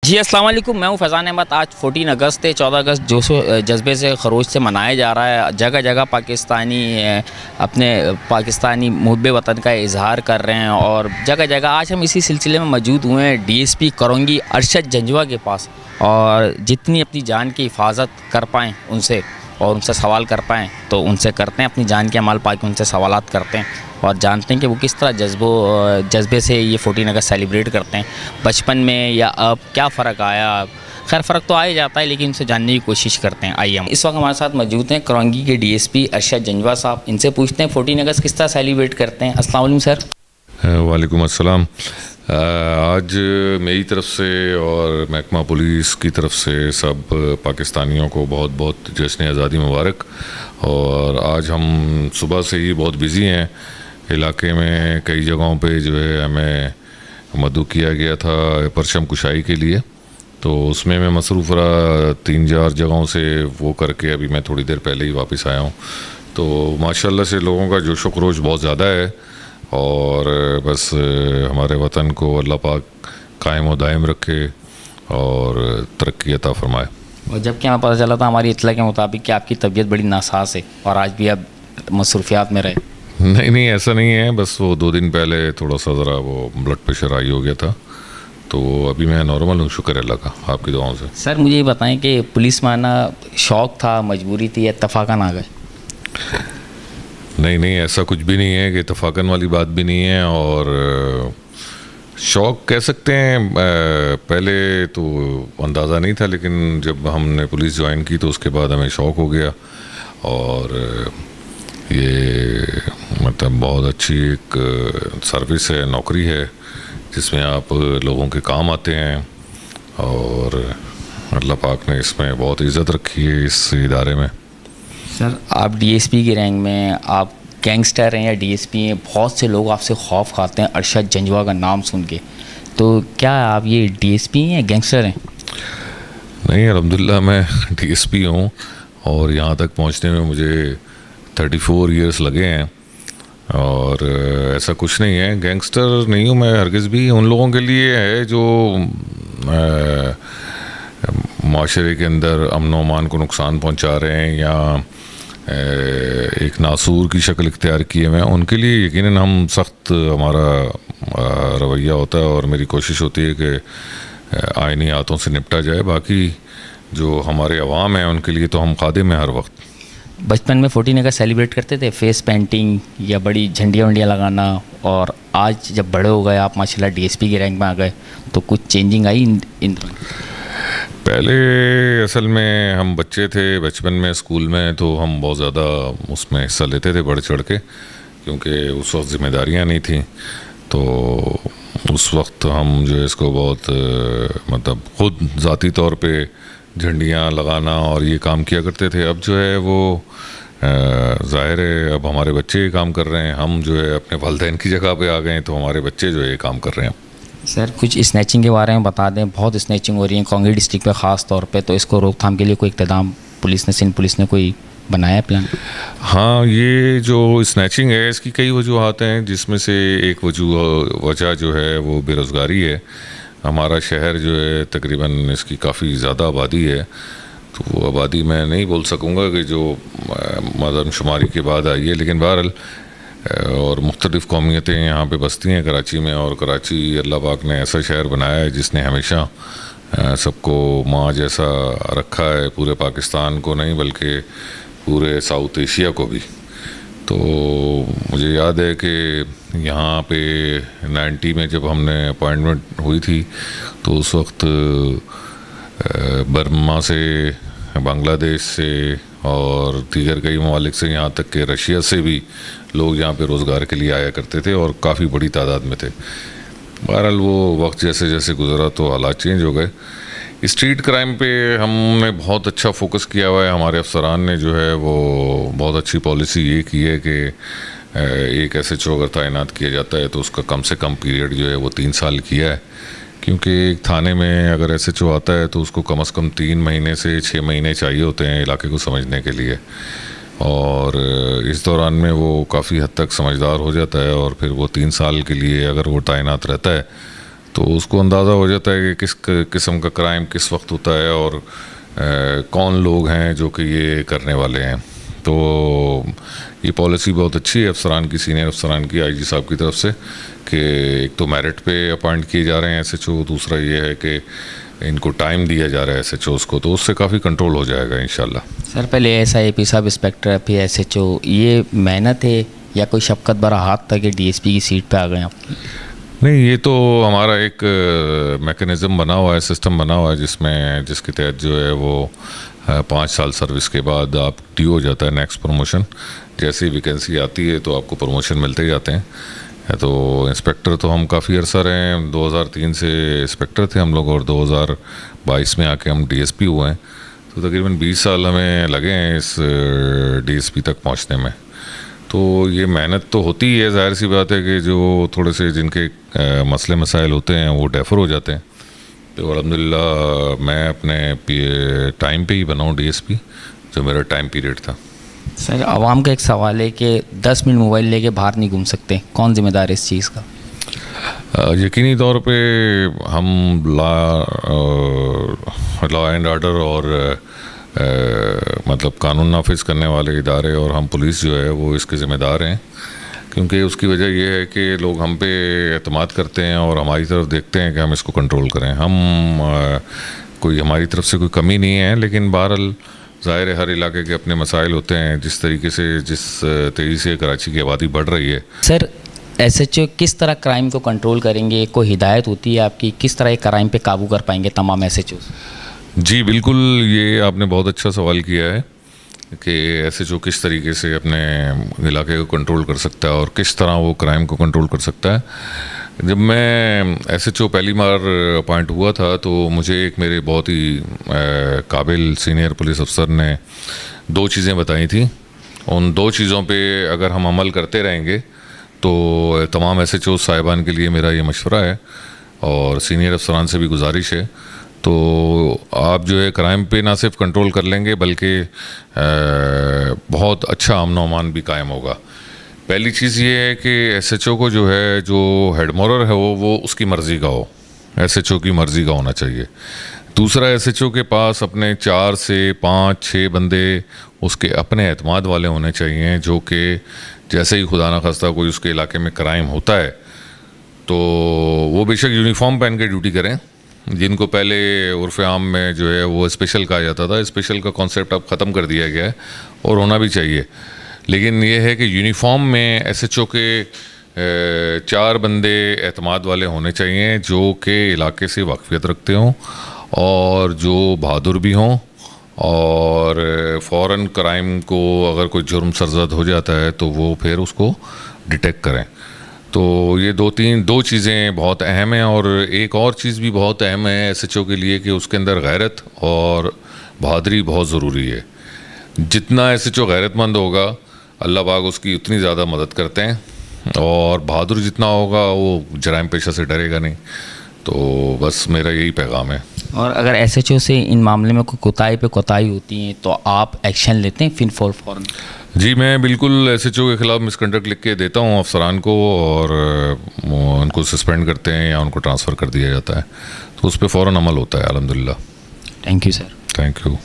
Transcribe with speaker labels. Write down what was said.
Speaker 1: जी अस्सलाम वालेकुम, मैं हूँ फैज़ान अहमद। आज 14 अगस्त है। 14 अगस्त जोश जज्बे से खरोश से मनाया जा रहा है। जगह जगह पाकिस्तानी अपने पाकिस्तानी मुहब्बे वतन का इजहार कर रहे हैं और जगह जगह आज हम इसी सिलसिले में मौजूद हुए हैं डीएसपी करौंगी अरशद जंजवा के पास, और जितनी अपनी जान की हिफाजत कर पाएँ उनसे और उनसे सवाल कर पाएँ तो उनसे करते हैं। अपनी जान के अमाल पाके उनसे सवालात करते हैं और जानते हैं कि वो किस तरह जज्बे से ये 14 अगस्त सेलिब्रेट करते हैं। बचपन में या अब क्या फ़र्क आया? खैर फ़र्क तो आ ही जाता है, लेकिन उनसे जानने की कोशिश करते हैं। आइए, हम इस वक्त हमारे साथ मौजूद हैं करौंगी के डीएसपी अरशद जंजवा साहब। इनसे पूछते हैं 14 अगस्त किस तरह सेलिब्रेट करते हैं। अस्सलाम वालेकुम सर।
Speaker 2: वालेकुम अस्सलाम। आज मेरी तरफ से और महकमा पुलिस की तरफ से सब पाकिस्तानियों को बहुत बहुत जश्न आज़ादी मुबारक। और आज हम सुबह से ही बहुत बिज़ी हैं। इलाके में कई जगहों पे जो है हमें मदऊ किया गया था परचम कुशाई के लिए, तो उसमें मैं मसरूफ़ रहा। 3-4 जगहों से वो करके अभी मैं थोड़ी देर पहले ही वापस आया हूँ। तो माशाल्लाह से लोगों का जोश व खरोश बहुत ज़्यादा है और बस हमारे वतन को अल्लाह पाक कायम व दायम रखे और तरक्की अता फरमाए।
Speaker 1: और जबकि हमें पता चला था हमारी इत्तला के मुताबिक कि आपकी तबीयत बड़ी नासाज है और आज भी आप मसरूफियात में रहे।
Speaker 2: नहीं, ऐसा नहीं है। बस वो 2 दिन पहले थोड़ा सा ज़रा वो ब्लड प्रेशर हाई हो गया था, तो अभी मैं नॉर्मल हूँ, शुक्र अल्लाह का, आपकी दुआओं से।
Speaker 1: सर मुझे ये बताएं कि पुलिस में आना शौक़ था, मजबूरी थी या इत्तफाकन आ गए?
Speaker 2: नहीं, ऐसा कुछ भी नहीं है कि इत्तफाकन वाली बात भी नहीं है और शौक़ कह सकते हैं। पहले तो अंदाज़ा नहीं था, लेकिन जब हमने पुलिस ज्वाइन की तो उसके बाद हमें शौक़ हो गया। और ये मतलब बहुत अच्छी एक सर्विस है, नौकरी है जिसमें आप लोगों के काम आते हैं और अल्लाह पाक ने इसमें बहुत इज़्ज़त रखी है इस इदारे में।
Speaker 1: सर आप डीएसपी के रैंक में, आप गैंगस्टर हैं या डीएसपी हैं, बहुत से लोग आपसे खौफ खाते हैं अरशद जंजवा का नाम सुन के, तो क्या आप ये डीएसपी हैं या गैंगस्टर हैं?
Speaker 2: नहीं, अल्हम्दुलिल्लाह मैं डीएसपी हूँ और यहाँ तक पहुँचने में मुझे 34 इयर्स लगे हैं और ऐसा कुछ नहीं है। गैंगस्टर नहीं हूँ मैं हरगिज़ भी। उन लोगों के लिए है जो माशरे के अंदर अमन व अमान को नुकसान पहुँचा रहे हैं या एक नासूर की शक्ल इख्तियार की है, मैं उनके लिए यकीनन हम सख्त हमारा रवैया होता है और मेरी कोशिश होती है कि आइनी हाथों से निपटा जाए। बाकी जो हमारे अवाम हैं उनके लिए तो हम खादिम हैं हर वक्त।
Speaker 1: बचपन में 14 अगस्त सेलिब्रेट करते थे, फेस पेंटिंग या बड़ी झंडियाँ वंडियाँ लगाना, और आज जब बड़े हो गए आप माशाल्लाह डीएसपी के रैंक में आ गए, तो कुछ चेंजिंग आई इन
Speaker 2: पहले असल में हम बच्चे थे, बचपन में स्कूल में तो हम बहुत ज़्यादा उसमें हिस्सा लेते थे बढ़ चढ़ के, क्योंकि उस वक्त ज़िम्मेदारियाँ नहीं थी। तो उस वक्त हम जो है इसको बहुत मतलब ख़ुद ज़ाती तौर पे झंडियाँ लगाना और ये काम किया करते थे। अब जो है वो ज़ाहिर है अब हमारे बच्चे ये काम कर रहे हैं, हम जो है अपने वालिदैन की जगह पे आ गए हैं तो हमारे बच्चे जो है ये काम कर रहे हैं।
Speaker 1: सर कुछ स्नैचिंग के बारे में बता दें, बहुत स्नैचिंग हो रही है करौंगी डिस्ट्रिक्ट में ख़ास तौर पे, तो इसको रोकथाम के लिए कोई इक़्तिदाम पुलिस ने, सिंध पुलिस ने कोई बनाया प्लान?
Speaker 2: हाँ, ये जो स्नैचिंग है इसकी कई वजूहात हैं, जिसमें से एक वजह जो है वो बेरोज़गारी है। हमारा शहर जो है तकरीबन इसकी काफ़ी ज़्यादा आबादी है, तो वो आबादी मैं नहीं बोल सकूँगा कि जो मरदमशुमारी के बाद आई है, लेकिन बहरहाल और मुख्तलिफ़ कौमियतें यहाँ पे बसती हैं कराची में। और कराची अल्लाह पाक ने ऐसा शहर बनाया है जिसने हमेशा सबको माँ जैसा रखा है, पूरे पाकिस्तान को नहीं बल्कि पूरे साउथ एशिया को भी। तो मुझे याद है कि यहाँ पे 90 में जब हमने अपॉइंटमेंट हुई थी तो उस वक्त बर्मा से, बांग्लादेश से और दीगर कई ममालिक से, यहाँ तक कि रशिया से भी लोग यहाँ पे रोज़गार के लिए आया करते थे और काफ़ी बड़ी तादाद में थे। बहरहाल वो वक्त जैसे जैसे गुज़रा तो हालात चेंज हो गए। स्ट्रीट क्राइम पे हमने बहुत अच्छा फोकस किया हुआ है। हमारे अफसरान ने जो है वो बहुत अच्छी पॉलिसी ये की है कि एक SHO अगर तैनात किया जाता है तो उसका कम से कम पीरियड जो है वो 3 साल किया है, क्योंकि एक थाने में अगर SHO आता है तो उसको कम से कम 3 महीने से 6 महीने चाहिए होते हैं इलाके को समझने के लिए, और इस दौरान में वो काफ़ी हद तक समझदार हो जाता है और फिर वो 3 साल के लिए अगर वो तैनात रहता है तो उसको अंदाज़ा हो जाता है कि किस किस्म का क्राइम किस वक्त होता है और कौन लोग हैं जो कि ये करने वाले हैं। तो ये पॉलिसी बहुत अच्छी है अफसरान की, सीनियर अफसरान की, आईजी साहब की तरफ से, कि एक तो मेरिट पे अपॉइंट किए जा रहे हैं एसएचओ, दूसरा ये है कि इनको टाइम दिया जा रहा है एसएचओस को, तो उससे काफ़ी कंट्रोल हो जाएगा इंशाल्लाह।
Speaker 1: सर पहले एसआईपी सब इंस्पेक्टर फिर एसएचओ, ये मेहनत है या कोई शफकत भरा हाथ था कि डीएसपी की सीट पे आ गए आप?
Speaker 2: नहीं, ये तो हमारा एक मैकेनिज़्म बना हुआ है, सिस्टम बना हुआ है जिसके तहत जो है वो 5 साल सर्विस के बाद आप ड्यू हो जाता है नेक्स्ट प्रमोशन। जैसे ही वैकेंसी आती है तो आपको प्रमोशन मिलते ही जाते हैं। तो इंस्पेक्टर तो हम काफ़ी अर्सा रहे हैं, 2003 से इंस्पेक्टर थे हम लोग और 2022 में आके हम डीएसपी हुए हैं। तो तकरीबन 20 साल हमें लगे हैं इस डीएसपी तक पहुंचने में। तो ये मेहनत तो होती है, ज़ाहिर सी बात है कि जो थोड़े से जिनके मसले मसाइल होते हैं वो डेफर हो जाते हैं। तो अल्हम्दुलिल्लाह मैं अपने टाइम पे ही बना हूँ डीएसपी, जो मेरा टाइम पीरियड था।
Speaker 1: सर आवाम का एक सवाल है कि 10 मिनट मोबाइल लेके बाहर नहीं घूम सकते, कौन जिम्मेदार है इस चीज़ का?
Speaker 2: यकीनी तौर पे हम लॉ एंड ऑर्डर और मतलब कानून नाफिज करने वाले इदारे और हम पुलिस जो है वो इसके ज़िम्मेदार हैं, क्योंकि उसकी वजह यह है कि लोग हम पे एतमाद करते हैं और हमारी तरफ देखते हैं कि हम इसको कंट्रोल करें। कोई हमारी तरफ से कोई कमी नहीं है, लेकिन बहरहाल ज़ाहिर है हर इलाके के अपने मसाइल होते हैं। जिस तेज़ी से कराची की आबादी बढ़ रही है।
Speaker 1: सर एसएचओ किस तरह क्राइम को कंट्रोल करेंगे, कोई हिदायत होती है आपकी, किस तरह क्राइम पे काबू कर पाएंगे तमाम एसएचओ?
Speaker 2: जी बिल्कुल, ये आपने बहुत अच्छा सवाल किया है कि एसएचओ किस तरीके से अपने इलाके को कंट्रोल कर सकता है और किस तरह वो क्राइम को कंट्रोल कर सकता है। जब मैं एसएचओ पहली बार अपॉइंट हुआ था तो मुझे एक मेरे बहुत ही काबिल सीनियर पुलिस अफसर ने 2 चीज़ें बताई थी। उन 2 चीज़ों पे अगर हम अमल करते रहेंगे तो तमाम एसएचओ साहिबान के लिए मेरा ये मशवरा है और सीनियर अफसरान से भी गुजारिश है, तो आप जो है क्राइम पे ना सिर्फ कंट्रोल कर लेंगे बल्कि बहुत अच्छा अमन व अमान भी कायम होगा। पहली चीज़ ये है कि एसएचओ को जो है, जो हेड मोरर है वो उसकी मर्ज़ी का हो, एसएचओ की मर्ज़ी का होना चाहिए। दूसरा, एसएचओ के पास अपने 4 से 5-6 बंदे उसके अपने एतमाद वाले होने चाहिए, जो कि जैसे ही खुदा ना खास्ता कोई उसके इलाके में क्राइम होता है तो वो बेशक यूनिफॉर्म पहन के ड्यूटी करें, जिनको पहले उर्फ़ आम में जो है वो स्पेशल कहा जाता था। स्पेशल का कॉन्सेप्ट अब ख़त्म कर दिया गया है और होना भी चाहिए, लेकिन ये है कि यूनिफॉर्म में एसएचओ के 4 बंदे एतमाद वाले होने चाहिए जो कि इलाके से वाकफियत रखते हों और जो बहादुर भी हों और फ़ौरन क्राइम को अगर कोई जुर्म सरज़द हो जाता है तो वो फिर उसको डिटेक्ट करें। तो ये 2 चीज़ें बहुत अहम हैं। और एक और चीज़ भी बहुत अहम है एसएचओ के लिए कि उसके अंदर गैरत और बहादुरी बहुत ज़रूरी है। जितना एसएचओ गैरतमंद होगा अल्लाह पाक उसकी उतनी ज़्यादा मदद करते हैं, और बहादुर जितना होगा वो जराइम पेशा से डरेगा नहीं। तो बस मेरा यही पैगाम है।
Speaker 1: और अगर एसएचओ से इन मामले में कोई कोताही होती है तो आप एक्शन लेते हैं फिर फ़ौरन?
Speaker 2: जी, मैं बिल्कुल एसएचओ के ख़िलाफ़ मिसकंडक्ट लिख के देता हूँ अफसरान को और उनको सस्पेंड करते हैं या उनको ट्रांसफ़र कर दिया जाता है, तो उस पर फ़ौरन अमल होता है अल्हम्दुलिल्लाह।
Speaker 1: Thank you sir.
Speaker 2: Thank you.